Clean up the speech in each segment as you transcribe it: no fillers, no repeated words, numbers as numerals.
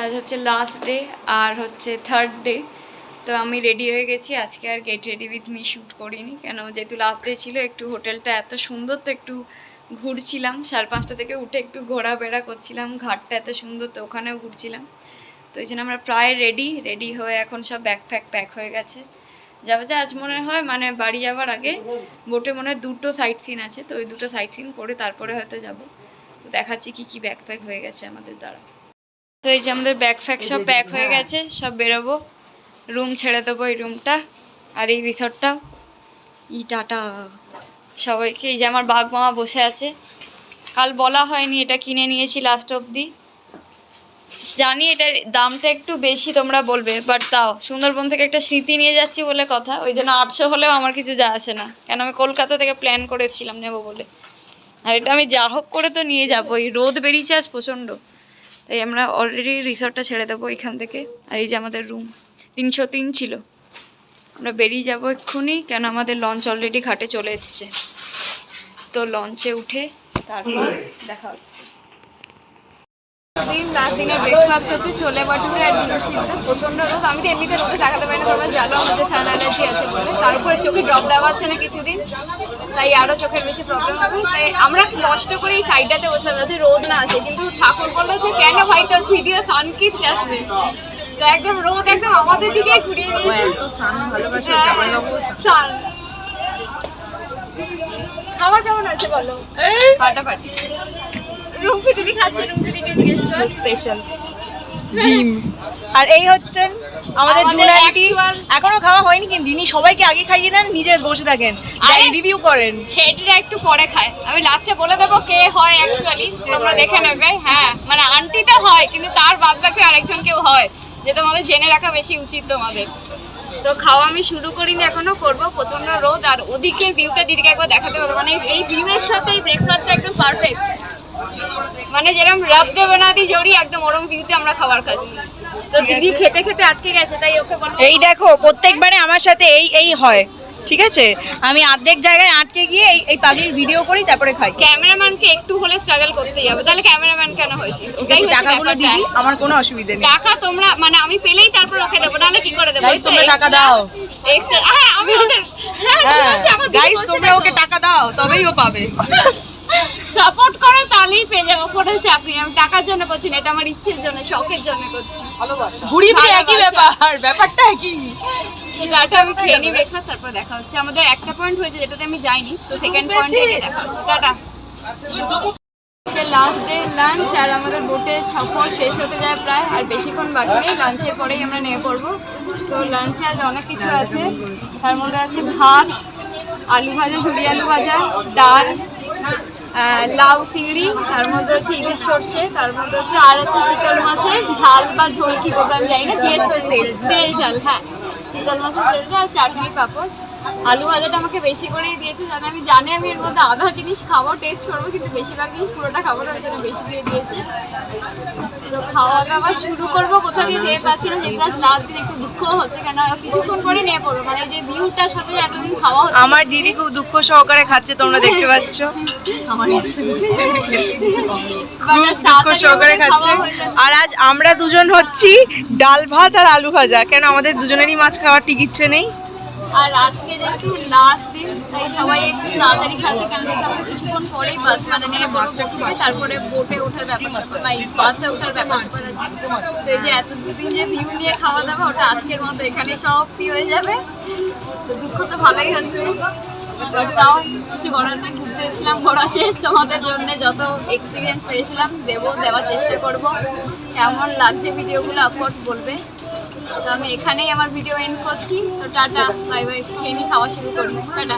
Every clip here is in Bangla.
আজ হচ্ছে লাস্ট ডে আর হচ্ছে থার্ড ডে। তো আমি রেডি হয়ে গেছি, আজকে আর get ready with me shoot করিনি, কেন যেহেতু লাস্ট ডে ছিল। একটু হোটেলটা এত সুন্দর, তো একটু ঘুরছিলাম 5:30 থেকে উঠে একটু ঘোরাফেরা করছিলাম, ঘাটটা এত সুন্দর, তো ওখানেও ঘুরছিলাম। তো এই জন্য আমরা প্রায় রেডি হয়ে এখন সব ব্যাগ প্যাক হয়ে গেছে। যাবে যে আজ মনে হয় মানে বাড়ি যাওয়ার আগে বোটে মনে হয় 2টো সাইট সিন আছে, তো ওই 2টো সাইট সিন করে তারপরে হয়তো যাব। তো দেখাচ্ছি কি ব্যাগ প্যাক হয়ে গেছে আমাদের দ্বারা। তো এই যে আমাদের ব্যাগ ফ্যাগ সব প্যাক হয়ে গেছে, সব বেরোবো। রুম ছেড়ে দেবো, এই রুমটা আর এই রিসর্টটা। টাটা সবাইকে। এই যে আমার বাঘ মামা বসে আছে, কাল বলা হয়নি, এটা কিনে নিয়েছি লাস্ট অবধি। জানি এটার দামটা একটু বেশি তোমরা বলবে, বাট তাও সুন্দরবন থেকে একটা স্মৃতি নিয়ে যাচ্ছি বলে কথা, ওই জন্য 800 হলেও আমার কিছু যা আসে না, কেন আমি কলকাতা থেকে প্ল্যান করেছিলাম নেবো বলে। আর এটা আমি যা হোক করে তো নিয়ে যাবো। এই রোদ বেরিয়েছে আজ প্রচণ্ড, তাই আমরা অলরেডি রিসর্টটা ছেড়ে দেবো এখান থেকে। আর এই যে আমাদের রুম 303 ছিল, আমরা বেরিয়ে যাবো এক্ষুনি, কেন আমাদের লঞ্চ অলরেডি ঘাটে চলে এসছে। তো লঞ্চে উঠে তারপর দেখা হচ্ছে। দিনের ব্রেকফাস্ট হচ্ছে ছোলে বাটুরে আর ডিম সিদ্ধ। প্রচণ্ড রোদ, আমি তো এমনিতে রোদে তাকাতে পারি না, তোমরা জানো আমাদের ফ্যান অ্যালার্জি আছে বলে। তারপরে চোখে ড্রপ দেওয়া হচ্ছে না কিছুদিন, তাই আরও চোখের বেশি প্রবলেম হবে। তাই আমরা কষ্ট করে এই সাইডটাতে বসলাম যাতে রোদ না আসে, কিন্তু ঠাকুর বললো যে কেন ভাই তোর ভিডিও সানকিট আসবে, তো একদম রোদ একদম আমাদের দিকে ঘুরিয়ে দিয়েছে। খাবার কেমন আছে বলো? ফাটাফাটি। রুমকি দিদি খাচ্ছে, রুমকি দিদি জিজ্ঞেস কর। স্পেশাল ডিম। আর এই হচ্ছেন আমাদের জুন আন্টি, এখনো খাওয়া হয়নি কিন্তু ইনি সবাইকে আগে খাইয়ে দেন, নিজে বসে থাকেন রিভিউ করেন। হেডরা একটু পরে খায়, আমি লাস্টে বলে দেবো কে হয় অ্যাকচুয়ালি, তোমরা দেখে নেবে। হ্যাঁ মানে আন্টিটা হয়, কিন্তু তার বাদ বাকি আরেকজন কেউ হয়, যে তোমাদের জেনে রাখা বেশি উচিত তোমাদের। তো খাওয়া আমি শুরু করিনি, এখনো করবো। প্রচন্ড রোদ, আর ওদিকের ভিউটা দিদিকে একবার দেখাতে হবে। মানে এই ভিউয়ের সাথে এই ব্রেকফাস্টটা একদম পারফেক্ট, মানে যেরকম রব দেবে না দি জড়ি, একদম ওরম ভিউতে আমরা খাবার খাচ্ছি। তো দিদি খেতে খেতে আটকে গেছে, তাই ওকে বলবো এই দেখো প্রত্যেকবারে আমার সাথে এই হয়, ঠিক আছে? আমি অর্ধেক জায়গায় আটকে গিয়ে এই পাখির ভিডিও করি, তারপরে খাই। ক্যামেরাম্যানকে একটু হলে স্ট্রাগল করতেই হবে, তাহলে ক্যামেরাম্যান কেন হয়েছে? ওটাই টাকাগুলো দিবি, আমার কোনো অসুবিধা নেই। টাকা তোমরা মানে আমি পেলেই তারপর ওকে দেবো, নাহলে কি করে দেবো? তোমরা টাকা দাও। হ্যাঁ আমি ওদের, হ্যাঁ গাইস তোমরা ওকে টাকা দাও, তবেই ও পাবে। সাপোর্ট করো তাহলেই পেয়ে যাবো, কোনো চাপ নেই। আমি টাকার জন্য করছি না, এটা আমার ইচ্ছের জন্য, শখের জন্য করছি। ঘুরি ফিরে একই ব্যাপারটা একই। টাটা, আমি খেয়ে নিই ব্রেকফাস্ট, তারপর দেখা হচ্ছে। আমাদের একটা পয়েন্ট হয়েছে যেটাতে আমি যাইনি, তো সেকেন্ড পয়েন্টে দেখা হচ্ছে। টাটা। আজকে লাস্ট ডে লাঞ্চ, আর আমাদের বোটের সফর শেষ হতে যায় প্রায়, আর বেশিক্ষণ বাকি নেই। লাঞ্চের পরেই আমরা নেমে পড়বো। তো লাঞ্চে আজ অনেক কিছু আছে, তার মধ্যে আছে ভাত, আলু ভাজা, ঝুড়ি আলু ভাজা, ডাল, লাউ চিংড়ি, তার মধ্যে হচ্ছে ইলিশ সর্ষে, তার মধ্যে হচ্ছে আর হচ্ছে চিতল মাছের ঝাল বা ঝোল কি করবো আমি জানি না, তেল ঝাল। হ্যাঁ চিতল মাছের তেল ঝাল, চাটনি, পাঁপড়। আলু ভাজাটা আমাকে বেশি করেই দিয়েছে, জানে আমি জানি আমি এর মধ্যে আধা জিনিস খাবো, টেস্ট করবো, কিন্তু বেশিরভাগই পুরোটা খাবো না, ওই জন্য বেশি দিয়ে দিয়েছে। তো খাওয়া দাওয়া শুরু করবো কোথা দিয়ে যেতে পারছি না, যেহেতু আজ লাস্ট দিন একটু দুঃখ হচ্ছে, কেন কিছুক্ষণ পরে নিয়ে পড়বো। মানে যে ভিউটার সাথে এতদিন খাওয়া হচ্ছে, আমার দিদি খুব দুঃখ সহকারে খাচ্ছে, তোমরা দেখতে পাচ্ছ। আমার দুঃখ সহকারে খাচ্ছে। আর আজ আমরা দুজন হচ্ছি ডাল ভাত আর আলু ভাজা, কেন আমাদের দুজনেরই মাছ খাওয়ার ঠিক ইচ্ছে নেই। আর আজকে যেহেতু লাস্ট দিন, তাই সবাই একটু তাড়াতাড়ি খাচ্ছে, কারণ যেহেতু আমাদের কিছুক্ষণ পরেই বাস মানে নিয়ে তারপরে বোটে ওঠার ব্যাপার স্যাপার বা বাসে ওঠার ব্যাপার স্যাপার আছে। তো এই যে এত দুদিন যে ভিউ নিয়ে খাওয়া দাওয়া, ওটা আজকের মতো এখানে সমাপ্তি হয়ে যাবে। তো দুঃখ তো ভালোই হচ্ছে, বাট তাও কিছু করার নেই। ঘুরতে এসেছিলাম, ঘোরা শেষ, তোমাদের জন্য যত এক্সপিরিয়েন্স পেয়েছিলাম দেওয়ার চেষ্টা করব। কেমন লাগছে ভিডিওগুলো অফকোর্স বলবে। তো আমি এখানেই আমার ভিডিও এন্ড করছি। তো টাটা, বাই বাই। খেয়ে নিয়ে খাওয়া শুরু করি। টাটা।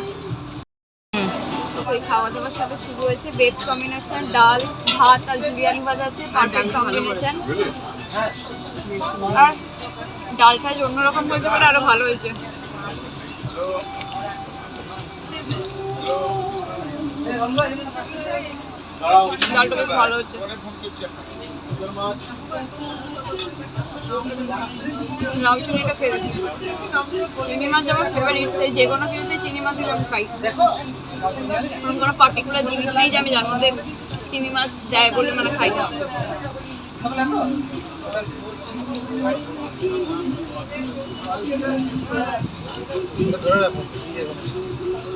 ওই খাওয়া দাওয়ার সাথে শুরু হয়েছে বেস্ট কম্বিনেশন, ডাল ভাত আর ঝুড়ি আলু ভাজা আছে, পারফেক্ট কম্বিনেশন। আর ডালটা অন্যরকম হয়েছে বলে আরো ভালো হয়েছে। ডালটা বেশ ভালো হচ্ছে। লাউ চিনিটা খেয়ে দেখি। চিনি মাছ আমার ফেভারিট, তাই যে কোনো কিছুতে চিনি মাছ দিলে আমি খাই। কোনো পার্টিকুলার জিনিস নেই যে আমি যার মধ্যে চিনি মাছ দেয় বলে মানে খাই না।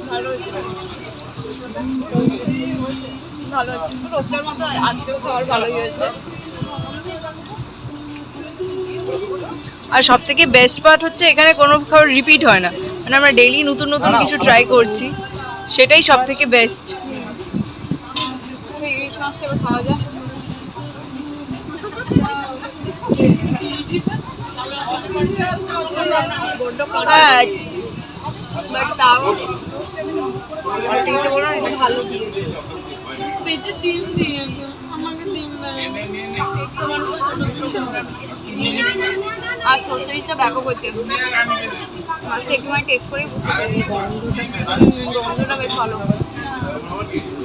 ভালো হচ্ছে, রোজকার মতো আজকেও খাবার ভালোই হয়েছে। আর সব থেকে বেস্ট পার্ট হচ্ছে এখানে কোনো খাবার রিপিট হয় না, মানে আমরা ডেইলি নতুন নতুন কিছু ট্রাই করছি, সেটাই সব থেকে বেস্ট। ইলিশ মাছটা এবার খাওয়া যায়। বড্ড হ্যাঁ, বাট তাও এটা ভালো দিয়েছে। পেটে ডিম দিয়েছে, আমাকে ডিম আর সসেজটা ব্যাপক হচ্ছে। মাছটা একটুখানি টেস্ট করেই বুঝতে পেরেছি, গন্ধটা বেশ ভালো,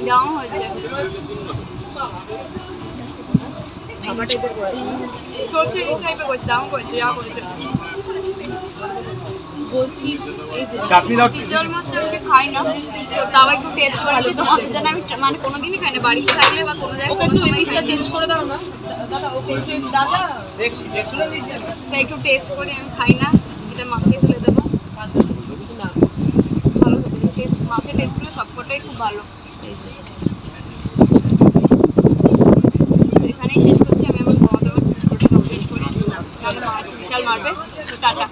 দাম হয়েছে। সর্ষে ইলিশ টাইপের করছে, দাম করেছে, যা করেছে। বলছি এই যে চিতল মাছটা আমি খাই না, তো তাও একটু টেস্ট করেছি তোমাদের জন্য। আমি মানে কোনোদিনই খাই না, বাড়িতে থাকলে বা কোনো জায়গায় একটু এই পিসটা চেঞ্জ করে দাও না দাদা, ওকে একটু দাদা তাই একটু টেস্ট করে আমি খাই না, এটা মাখিয়ে তুলে দেবো। না ভালো টেস্ট, মাছের টেস্টগুলো সবকটাই খুব ভালো। এখানেই শেষ করছি আমি আমার খাওয়া দাওয়া, ওটা কমপ্লিট করি, কারণ মাছ বিশাল মারবে। তো টাটা।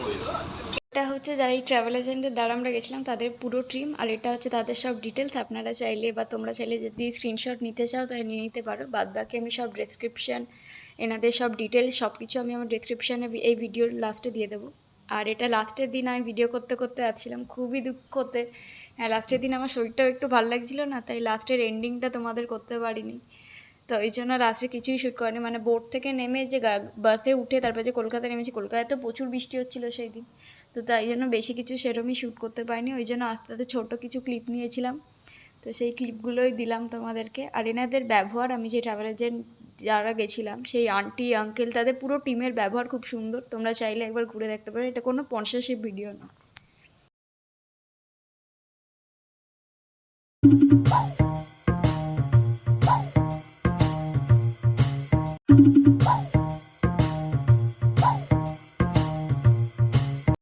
এটা হচ্ছে যাই ট্রাভেল এজেন্টের দ্বারা আমরা গেছিলাম তাদের পুরো ট্রিম, আর এটা হচ্ছে তাদের সব ডিটেলস। আপনারা চাইলে বা তোমরা চাইলে যদি স্ক্রিনশট নিতে চাও তাহলে নিয়ে নিতে পারো। বাদ বাকি আমি সব ডেসক্রিপশান, এনাদের সব ডিটেলস সব কিছু আমি আমার ডেসক্রিপশানে এই ভিডিওর লাস্টে দিয়ে দেবো। আর এটা লাস্টের দিন আমি ভিডিও করতে করতে আসছিলাম, খুবই দুঃখতে। হ্যাঁ, লাস্টের দিন আমার শরীরটাও একটু ভালো লাগছিলো না, তাই লাস্টের এন্ডিংটা তোমাদের করতে পারিনি। তো এই জন্য রাত্রে কিছুই শ্যুট করেনি, মানে বোট থেকে নেমে যে বাসে উঠে তারপরে যে কলকাতায় নেমেছি, কলকাতায় তো প্রচুর বৃষ্টি হচ্ছিলো সেই দিন, তো তাই জন্য বেশি কিছু সেরমই শ্যুট করতে পারিনি। ওই জন্য আস্তে আস্তে ছোটো কিছু ক্লিপ নিয়েছিলাম, তো সেই ক্লিপগুলোই দিলাম তোমাদেরকে। আর এনাদের ব্যবহার, আমি যে ট্রাভেল এজেন্ট যারা গেছিলাম সেই আন্টি আঙ্কেল তাদের পুরো টিমের ব্যবহার খুব সুন্দর, তোমরা চাইলে একবার ঘুরে দেখতে পারো। এটা কোনো স্পন্সরশিপ ভিডিও না।